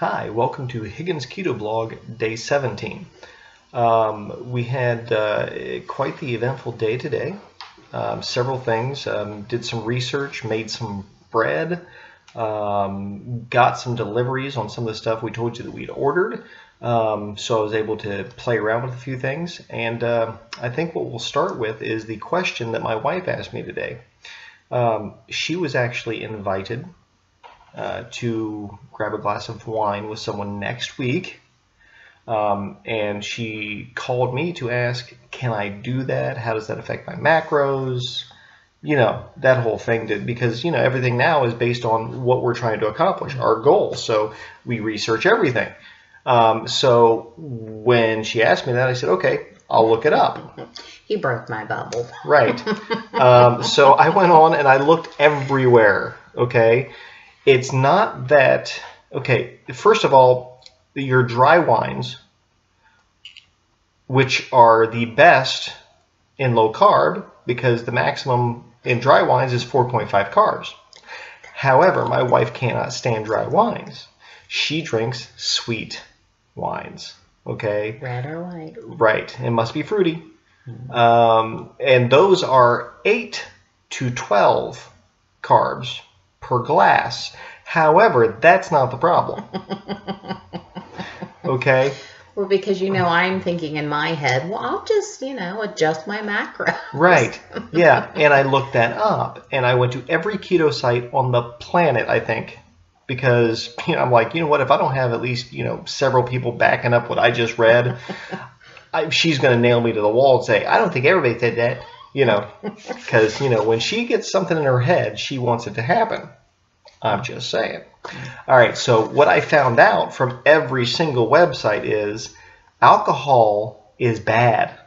Hi, welcome to Higgins Keto Blog, Day 17. We had quite the eventful day today. Several things. Did some research, made some bread, got some deliveries on some of the stuff we told you that we'd ordered. So I was able to play around with a few things. And I think what we'll start with is the question that my wife asked me today. She was actually invited to grab a glass of wine with someone next week, and she called me to ask, can I do that? How does that affect my macros? You know, that whole thing, because, you know, everything now is based on what we're trying to accomplish, our goal. So we research everything. So when she asked me that, I said, okay, I'll look it up. He broke my bubble. Right. So I went on and I looked everywhere, okay? It's not that, okay, first of all, your dry wines, which are the best in low carb, because the maximum in dry wines is 4.5 carbs. However, my wife cannot stand dry wines. She drinks sweet wines, okay? Red or white. Right, it must be fruity. And those are 8 to 12 carbs per glass. However, that's not the problem. Okay? Well, because, you know, I'm thinking in my head, well, I'll just, you know, adjust my macros. Right. Yeah. And I looked that up, and I went to every keto site on the planet, I think, because, you know, I'm like, you know what, if I don't have at least, you know, several people backing up what I just read, she's going to nail me to the wall and say, I don't think everybody said that, you know, because, you know, when she gets something in her head, she wants it to happen. I'm just saying. All right, so what I found out from every single website is alcohol is bad,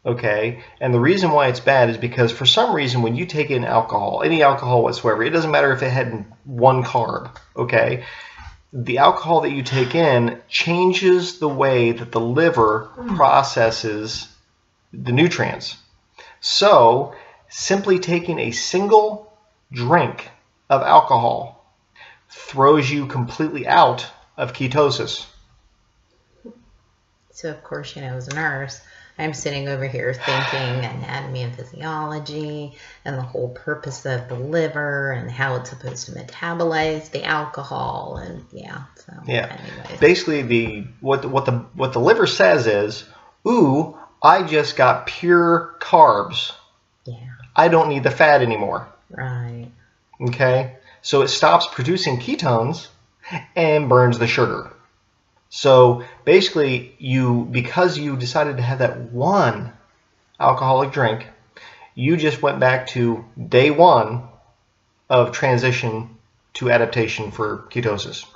okay? And the reason why it's bad is because for some reason when you take in alcohol, any alcohol whatsoever, it doesn't matter if it had one carb, okay? The alcohol that you take in changes the way that the liver processes the nutrients. So simply taking a single drink of alcohol throws you completely out of ketosis. So, of course, you know, as a nurse, I'm sitting over here thinking anatomy and physiology and the whole purpose of the liver and how it's supposed to metabolize the alcohol, and anyways. Basically, what the liver says is, ooh, I just got pure carbs. Yeah. I don't need the fat anymore. Right. Okay? So it stops producing ketones and burns the sugar. So basically, because you decided to have that one alcoholic drink, you just went back to day one of transition to adaptation for ketosis,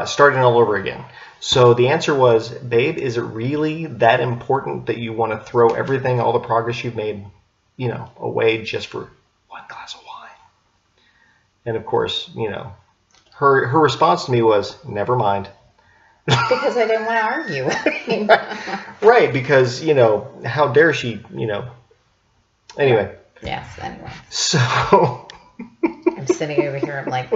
starting all over again. So the answer was, babe, is it really that important that you want to throw everything, all the progress you've made, you know, away just for one glass of wine? And of course, you know, her response to me was, never mind. Because I didn't want to argue with him. Right, because, you know, how dare she, you know. Anyway. Yes, anyway. So. I'm sitting over here, I'm like,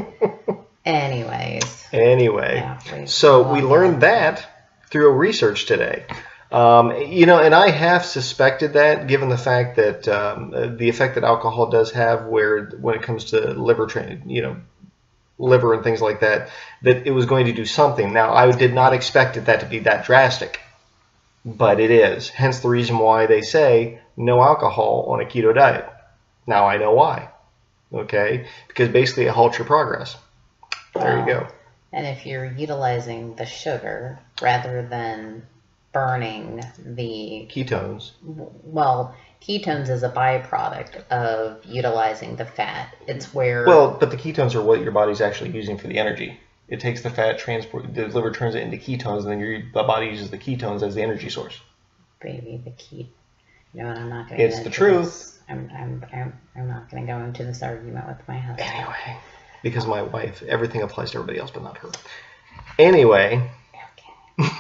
anyways. Anyway. Yeah, so we learned that through research today. You know, and I have suspected that, given the fact that the effect that alcohol does have, when it comes to liver and things like that, that it was going to do something. Now, I did not expect that to be that drastic, but it is. Hence the reason why they say no alcohol on a keto diet. Now I know why. Okay, because basically it halts your progress. There you go. And if you're utilizing the sugar rather than burning the ketones. Well, ketones is a byproduct of utilizing the fat. It's where... Well, but the ketones are what your body's actually using for the energy. It takes the fat, the liver turns it into ketones, and then the body uses the ketones as the energy source. Baby, you know what, I'm not going to... It's the truth. I'm not going to go into this argument with my husband. Anyway, because my wife, everything applies to everybody else, but not her. Anyway... Okay.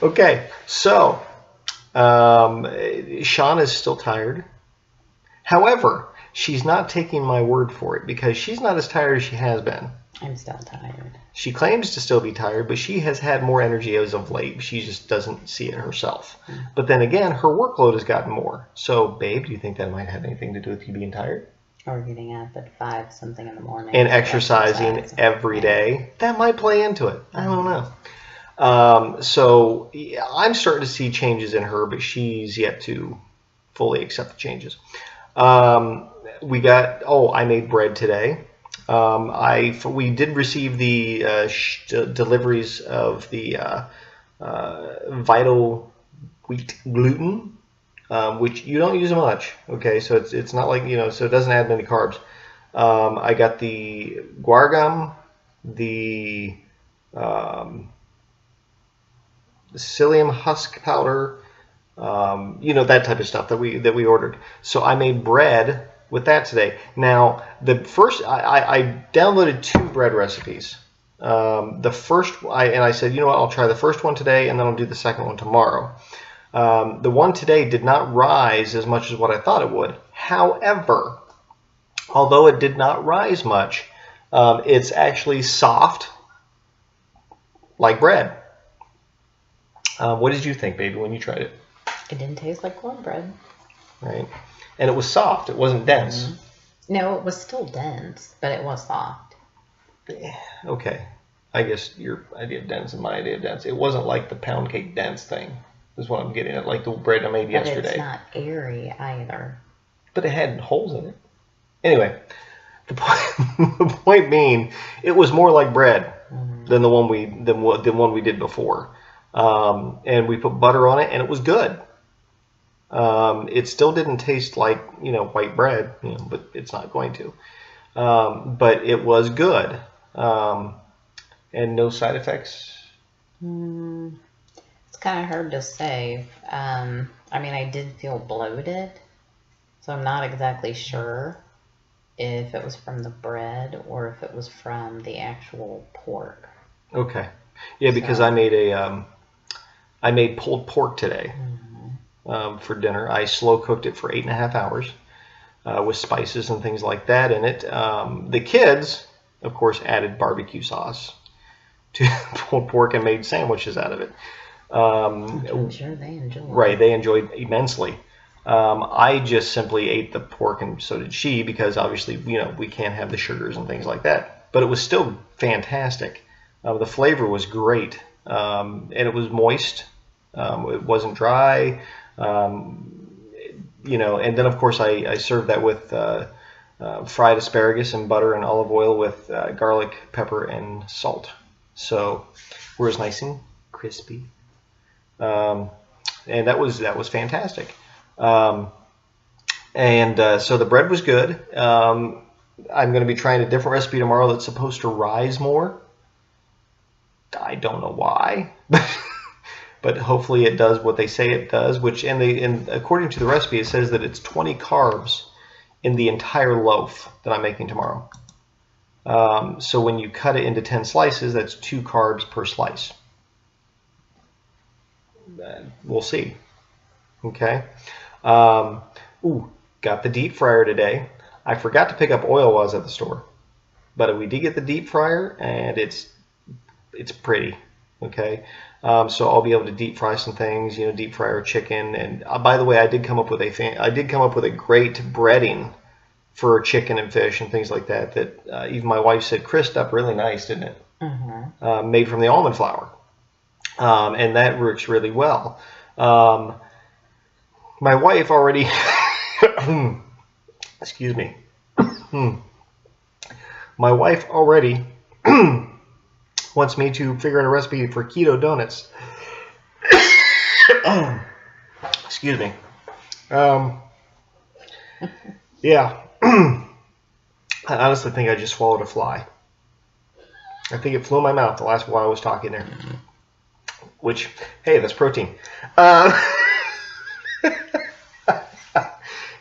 Okay, so Sean is still tired. However, she's not taking my word for it because she's not as tired as she has been. I'm still tired. She claims to still be tired, but she has had more energy as of late. She just doesn't see it herself. But then again, her workload has gotten more. So, babe, do you think that might have anything to do with you being tired? Or getting up at 5 something in the morning. And exercising every day. That might play into it. I don't know. So I'm starting to see changes in her, but she's yet to fully accept the changes. I made bread today. We did receive the deliveries of the Vital Wheat Gluten, which you don't use much. Okay, so it's not like, so it doesn't add many carbs. I got the guar gum, the psyllium husk powder, that type of stuff that we ordered. So I made bread with that today. Now, I downloaded 2 bread recipes. The first, I said, you know what, I'll try the first one today, and then I'll do the second one tomorrow. The one today did not rise as much as what I thought it would. However, although it did not rise much, it's actually soft, like bread. What did you think, baby, when you tried it? It didn't taste like cornbread. Right. And it was soft. It wasn't dense. Mm-hmm. No, it was still dense, but it was soft. Okay. I guess your idea of dense and my idea of dense. It wasn't like the pound cake dense thing, is what I'm getting at, like the bread I made yesterday. But it's not airy either. But it had holes in it. Anyway, the point being, it was more like bread than the one we did before. And we put butter on it, and it was good. It still didn't taste like, white bread, but it's not going to. But it was good. And no side effects? It's kind of hard to say. I did feel bloated, so I'm not exactly sure if it was from the bread or if it was from the actual pork. Okay. Yeah, because I made pulled pork today. For dinner. I slow cooked it for 8.5 hours with spices and things like that in it. The kids, of course, added barbecue sauce to pulled pork and made sandwiches out of it. I'm sure they enjoyed it. Right, they enjoyed immensely. I just simply ate the pork, and so did she, because obviously, we can't have the sugars and things like that. But it was still fantastic. The flavor was great, and it was moist. It wasn't dry. And then of course I served that with fried asparagus and butter and olive oil with garlic, pepper, and salt. So it was nice and crispy. And that was fantastic. So the bread was good. I'm going to be trying a different recipe tomorrow that's supposed to rise more. I don't know why, but hopefully it does what they say it does, which and according to the recipe, it says that it's 20 carbs in the entire loaf that I'm making tomorrow. So when you cut it into 10 slices, that's 2 carbs per slice. We'll see. Okay. Got the deep fryer today. I forgot to pick up oil while I was at the store, but we did get the deep fryer, and it's pretty. Okay. So I'll be able to deep fry some things, deep fry our chicken. And by the way, I did come up with a great breading for chicken and fish and things like that. That even my wife said crisped up really nice, didn't it? Mm-hmm. Made from the almond flour, and that works really well. My wife already, excuse me. My wife already wants me to figure out a recipe for keto donuts. Excuse me. Yeah. I honestly think I just swallowed a fly. I think it flew in my mouth the last while I was talking there. Which, hey, that's protein.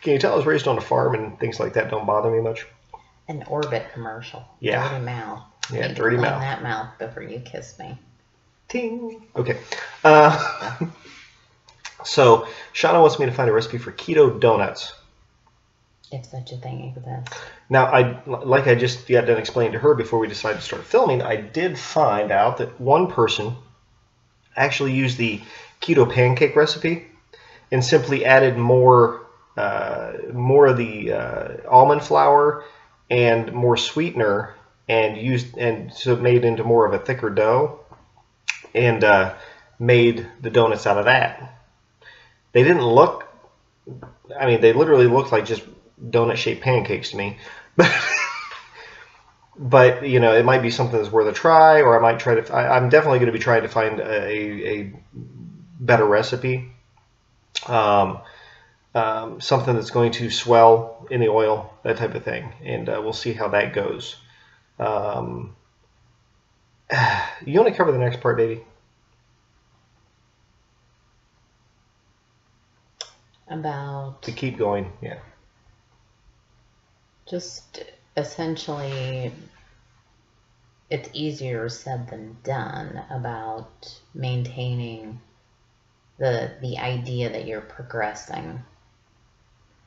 Can you tell I was raised on a farm and things like that don't bother me much? An Orbit commercial. Yeah. Dirty mouth. Yeah, dirty mouth. Clean that mouth before you kiss me. Ting. Okay. So Shauna wants me to find a recipe for keto donuts. If such a thing exists. Now, like I just got done explaining to her before we decided to start filming, I did find out that one person actually used the keto pancake recipe and simply added more of the almond flour and more sweetener, and so it made into more of a thicker dough, and made the donuts out of that. They didn't look, I mean, they literally looked like just donut-shaped pancakes to me. But you know, it might be something that's worth a try, or I might try to. I'm definitely going to be trying to find a better recipe, something that's going to swell in the oil, that type of thing, and we'll see how that goes. You want to cover the next part, baby? About To keep going, yeah. Just essentially, it's easier said than done about maintaining the idea that you're progressing,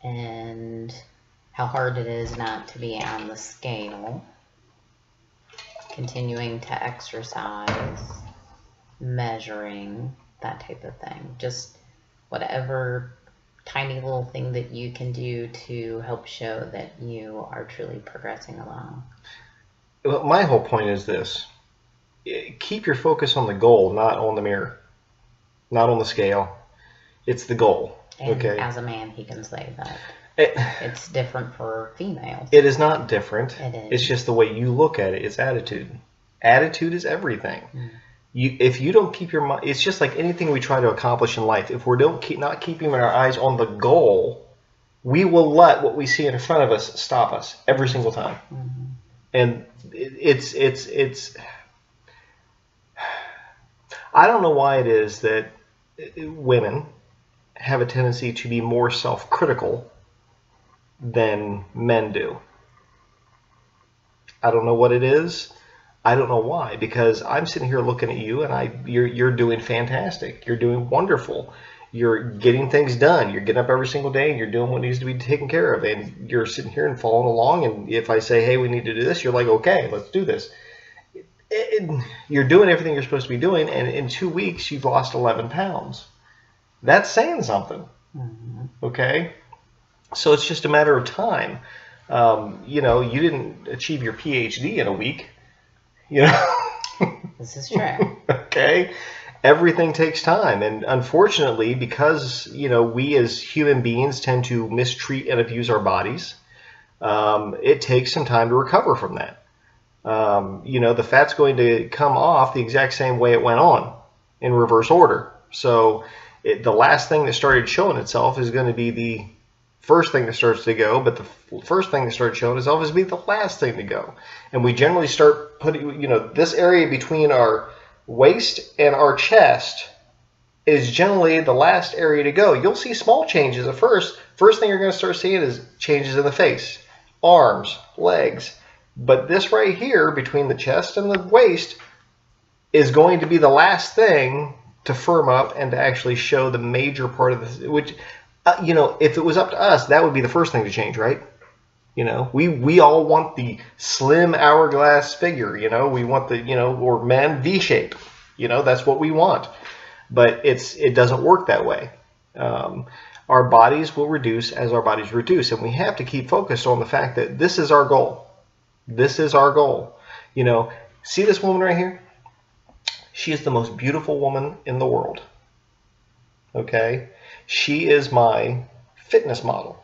and how hard it is not to be on the scale, continuing to exercise, measuring, that type of thing. Just whatever tiny little thing that you can do to help show that you are truly progressing along. Well, my whole point is this. Keep your focus on the goal, not on the mirror, not on the scale. It's the goal. And okay? As a man, he can say that. It's different for females. It is not different. It is. It's just the way you look at it. It's attitude. Attitude is everything. Mm. If you don't keep your mind, it's just like anything we try to accomplish in life. If we don't not keeping our eyes on the goal, we will let what we see in front of us stop us every single time. Mm-hmm. And it's. I don't know why it is that women have a tendency to be more self-critical than men do. I don't know what it is. I don't know why, because I'm sitting here looking at you, and you're doing fantastic. You're doing wonderful. You're getting things done. You're getting up every single day, and you're doing what needs to be taken care of. And you're sitting here and following along. And if I say, hey, we need to do this, you're like, okay, let's do this. You're doing everything you're supposed to be doing, and in 2 weeks, you've lost 11 pounds. That's saying something. Mm-hmm. Okay? So it's just a matter of time. You know, you didn't achieve your PhD in a week. You know? This is true. Okay? Everything takes time. And unfortunately, because, you know, we as human beings tend to mistreat and abuse our bodies, it takes some time to recover from that. You know, the fat's going to come off the exact same way it went on, in reverse order. So the last thing that started showing itself is going to be the first thing that starts to go, but the first thing that starts showing itself is be the last thing to go. And we generally start putting, you know, this area between our waist and our chest is generally the last area to go. You'll see small changes at first. First thing you're going to start seeing is changes in the face, arms, legs. But this right here between the chest and the waist is going to be the last thing to firm up and to actually show the major part of this, which, you know, if it was up to us, that would be the first thing to change, right? You know, we all want the slim hourglass figure, you know, we want the, you know, or men V shape, you know, that's what we want. But it doesn't work that way. Our bodies will reduce as our bodies reduce, and we have to keep focused on the fact that this is our goal. This is our goal. You know, see this woman right here? She is the most beautiful woman in the world. Okay? She is my fitness model.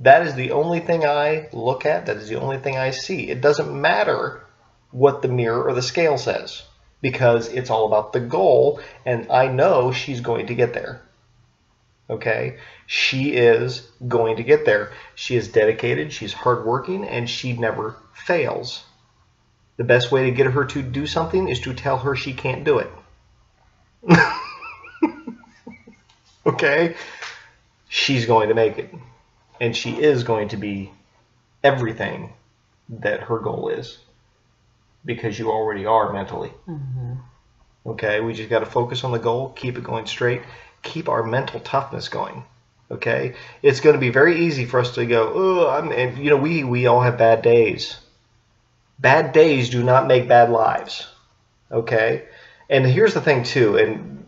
That is the only thing I look at. That is the only thing I see. It doesn't matter what the mirror or the scale says, because it's all about the goal, and I know she's going to get there. Okay? She is going to get there. She is dedicated, she's hardworking, and she never fails. The best way to get her to do something is to tell her she can't do it. Okay? She's going to make it. And she is going to be everything that her goal is. Because you already are mentally. Mm-hmm. Okay? We just got to focus on the goal, keep it going straight, keep our mental toughness going. Okay? It's going to be very easy for us to go, oh, and you know, we all have bad days. Bad days do not make bad lives. Okay? And here's the thing too, and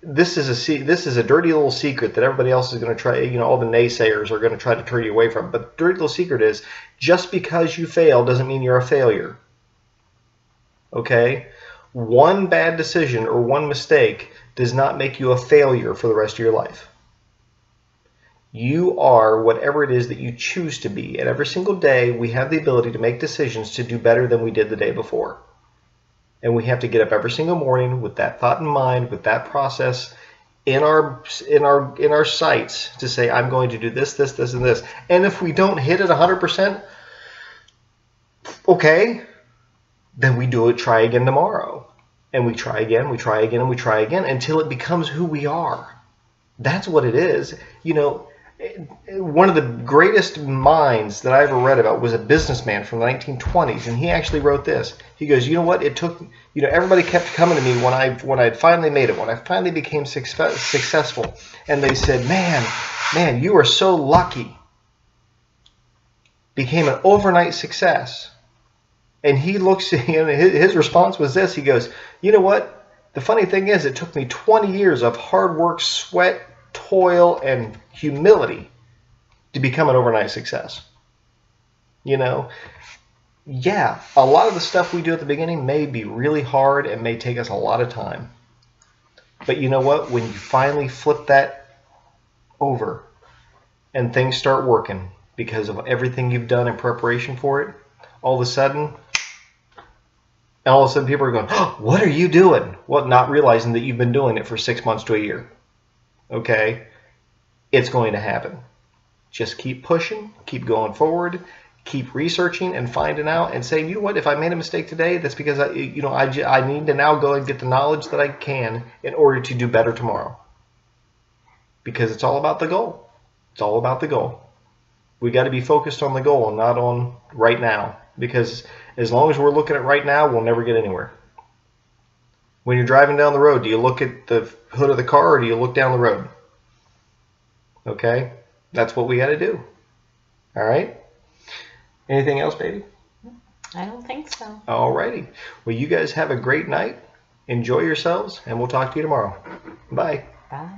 this is a dirty little secret that everybody else is going to try, you know, all the naysayers are going to try to turn you away from. But the dirty little secret is, just because you fail doesn't mean you're a failure. Okay? One bad decision or one mistake does not make you a failure for the rest of your life. You are whatever it is that you choose to be. And every single day we have the ability to make decisions to do better than we did the day before. And we have to get up every single morning with that thought in mind, with that process in our sights to say, I'm going to do this, this, this, and this. And if we don't hit it 100%, okay, then we do it, try again tomorrow. And we try again, we try again, and we try again until it becomes who we are. That's what it is. You know, one of the greatest minds that I ever read about was a businessman from the 1920s, and he actually wrote this. He goes, you know what, it took, you know, everybody kept coming to me when I finally made it, when I finally became successful, and they said, man, you are so lucky. Became an overnight success. And he looks, you know, his response was this. He goes, you know what, the funny thing is, it took me 20 years of hard work, sweat, toil, and humility to become an overnight success. You know, yeah, a lot of the stuff we do at the beginning may be really hard and may take us a lot of time. But you know what? When you finally flip that over and things start working because of everything you've done in preparation for it, all of a sudden people are going, oh, what are you doing? Well, not realizing that you've been doing it for 6 months to a year. Okay? It's going to happen. Just keep pushing, keep going forward, keep researching and finding out and saying, you know what, if I made a mistake today, that's because I need to now go and get the knowledge that I can in order to do better tomorrow. Because it's all about the goal. It's all about the goal. We got to be focused on the goal and not on right now. Because as long as we're looking at right now, we'll never get anywhere. When you're driving down the road, do you look at the hood of the car or do you look down the road? Okay? That's what we got to do. All right? Anything else, baby? I don't think so. All righty. Well, you guys have a great night. Enjoy yourselves, and we'll talk to you tomorrow. Bye. Bye.